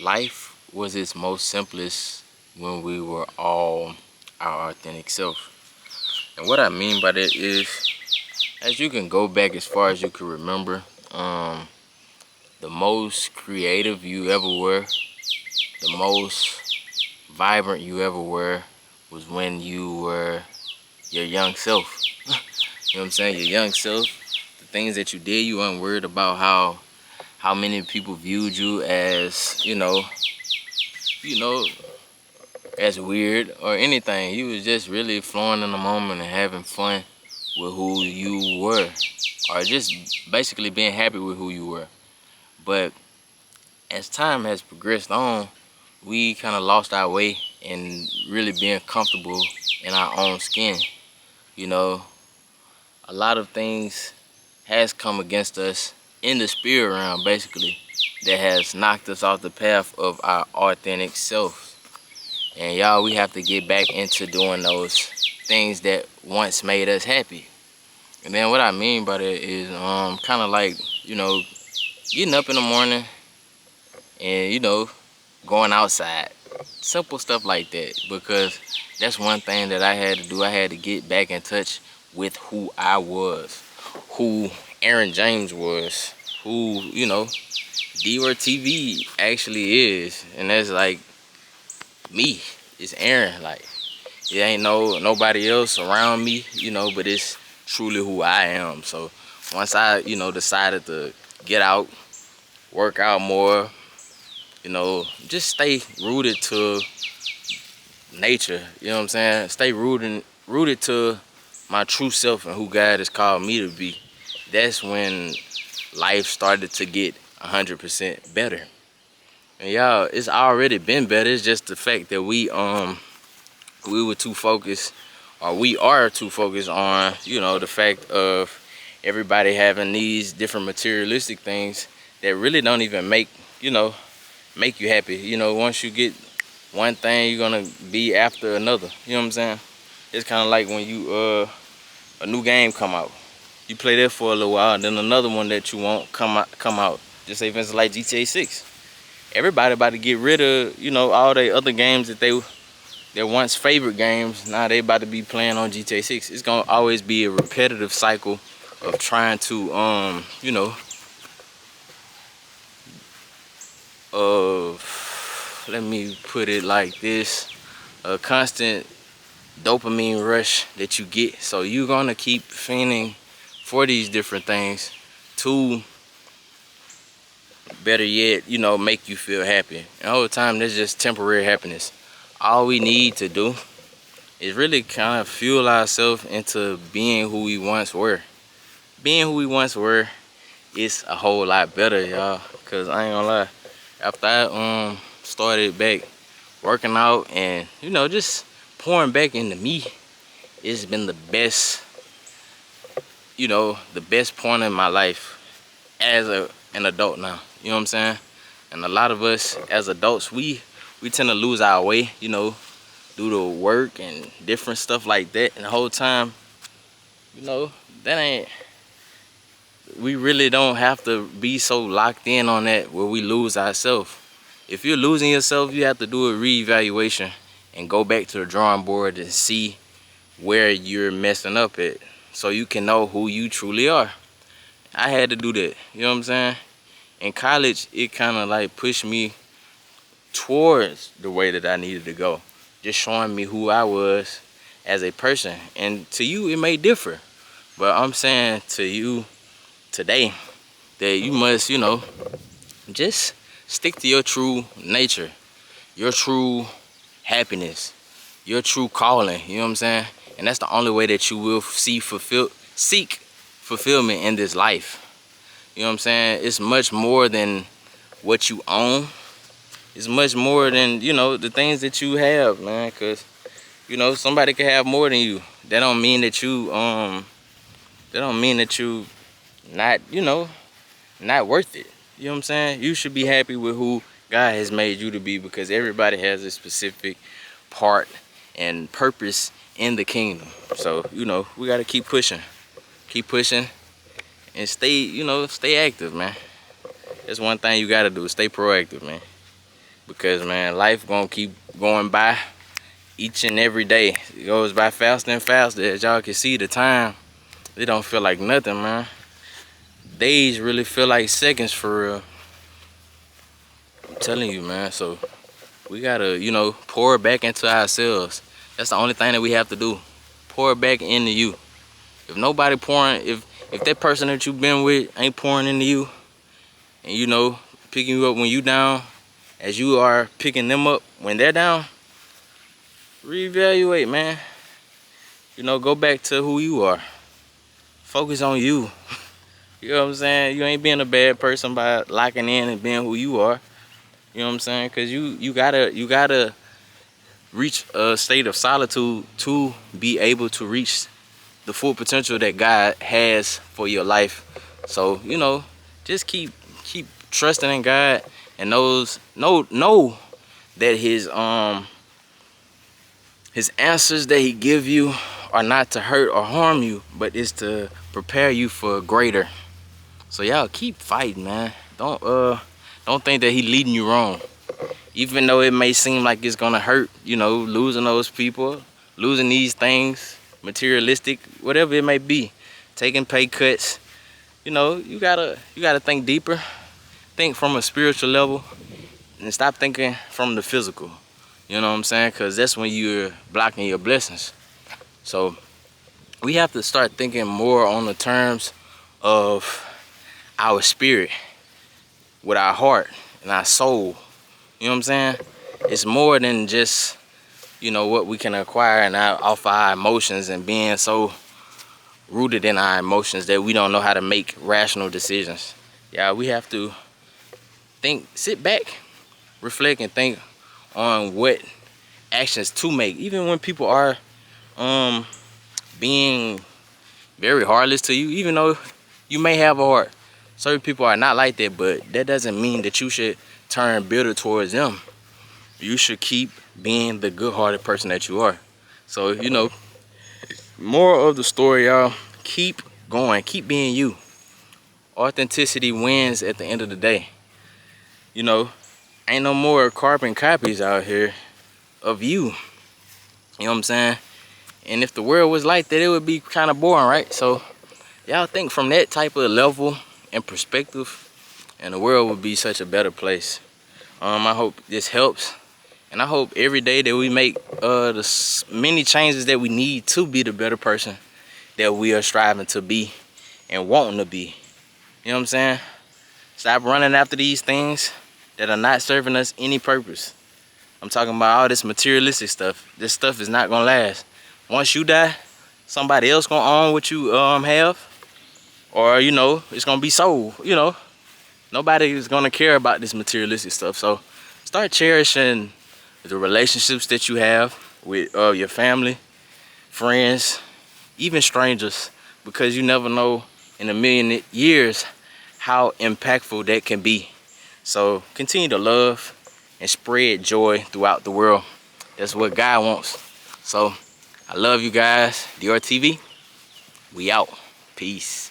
life was its most simplest when we were all our authentic self. And what I mean by that is, as you can go back as far as you can remember, the most creative you ever were, the most vibrant you ever were, was when you were your young self. You know what I'm saying? Your young self, the things that you did, you weren't worried about how many people viewed you as, you know, as weird or anything. You was just really flowing in the moment and having fun with who you were, or just basically being happy with who you were. But as time has progressed on, we kind of lost our way in really being comfortable in our own skin. You know, a lot of things has come against us in the spirit realm, basically, that has knocked us off the path of our authentic self. And y'all, we have to get back into doing those things that once made us happy. And then what I mean by that is kind of like, getting up in the morning and, going outside. Simple stuff like that, because that's one thing that I had to do. I had to get back in touch with who I was, who Aaron James was, who, Dior TV actually is. And that's like me. It's Aaron. Like, it ain't nobody else around me, but it's truly who I am. So once I, decided to get out, work out more, just stay rooted to nature, you know what I'm saying? Stay rooted to my true self and who God has called me to be. That's when life started to get 100% better. And y'all, it's already been better. It's just the fact that we were too focused, or we are too focused on, the fact of everybody having these different materialistic things that really don't even make you happy. Once you get one thing, you're gonna be after another. You know what I'm saying? It's kind of like when you a new game come out, you play that for a little while, and then another one that you want come out. Just say, for instance, like GTA 6. Everybody about to get rid of all the other games that their once favorite games. Now they about to be playing on GTA 6. It's gonna always be a repetitive cycle of trying to let me put it like this, a constant dopamine rush that you get. So you're gonna keep fiending for these different things to, better yet, make you feel happy. And the whole time, that's just temporary happiness. All we need to do is really kind of fuel ourselves into being who we once were. Being who we once were is a whole lot better, y'all. Cause I ain't gonna lie, after I started back working out and just pouring back into me, it's been the best point in my life as an adult now. You know what I'm saying? And a lot of us as adults, we tend to lose our way, due to work and different stuff like that. And the whole time, that ain't, we really don't have to be so locked in on that where we lose ourselves. If you're losing yourself, you have to do a reevaluation and go back to the drawing board and see where you're messing up at, so you can know who you truly are. I had to do that, you know what I'm saying? In college, it kind of like pushed me towards the way that I needed to go, just showing me who I was as a person. And to you, it may differ, but I'm saying to you today that you must, just stick to your true nature, your true happiness, your true calling, you know what I'm saying? And that's the only way that you will seek fulfillment in this life. You know what I'm saying? It's much more than what you own. It's much more than, the things that you have, man. Cause, somebody can have more than you. That don't mean that you not, not worth it. You know what I'm saying? You should be happy with who God has made you to be, because everybody has a specific part and purpose in the kingdom. So, we gotta keep pushing and stay active, man. That's one thing you gotta do, stay proactive, man. because man, life gonna keep going by each and every day. It goes by faster and faster. As y'all can see, the time, it don't feel like nothing, man. Days really feel like seconds for real. I'm telling you, man. So we gotta, you know, pour back into ourselves. That's the only thing that we have to do. Pour back into you. If nobody pouring, if that person that you've been with ain't pouring into you, and you know, picking you up when you down, as you are picking them up when they're down, reevaluate, man. You know, go back to who you are. Focus on you. You know what I'm saying? You ain't being a bad person by locking in and being who you are. You know what I'm saying? Cause you gotta reach a state of solitude to be able to reach the full potential that God has for your life. So, you know, just keep trusting in God, and know that his answers that he give you are not to hurt or harm you, but is to prepare you for greater. So y'all keep fighting, man. Don't think that he leading you wrong. Even though it may seem like it's gonna hurt, you know, losing those people, losing these things, materialistic, whatever it may be, taking pay cuts, you know, you gotta think deeper, think from a spiritual level, and stop thinking from the physical. You know what I'm saying? Because that's when you're blocking your blessings. So we have to start thinking more on the terms of our spirit, with our heart and our soul. You know what I'm saying? It's more than just, you know, what we can acquire and off our emotions, and being so rooted in our emotions that we don't know how to make rational decisions. Yeah, we have to think, sit back, reflect, and think on what actions to make. Even when people are being very heartless to you, even though you may have a heart, certain people are not like that, but that doesn't mean that you should turn bitter towards them. You should keep being the good-hearted person that you are. So, you know, moral of the story, y'all, keep going, keep being you. Authenticity wins at the end of the day. You know, ain't no more carbon copies out here of you. You know what I'm saying? And if the world was like that, it would be kind of boring, right? So y'all think from that type of level and perspective, and the world would be such a better place. I hope this helps, and I hope every day that we make the many changes that we need to be the better person that we are striving to be and wanting to be. You know what I'm saying? Stop running after these things that are not serving us any purpose. I'm talking about all this materialistic stuff. This stuff is not gonna last. Once you die, somebody else gonna own what you have, or you know, it's gonna be sold. You know, nobody is gonna care about this materialistic stuff. So start cherishing the relationships that you have with your family, friends, even strangers, because you never know in a million years how impactful that can be. So continue to love and spread joy throughout the world. That's what God wants. So I love you guys. Dior TV, we out. Peace.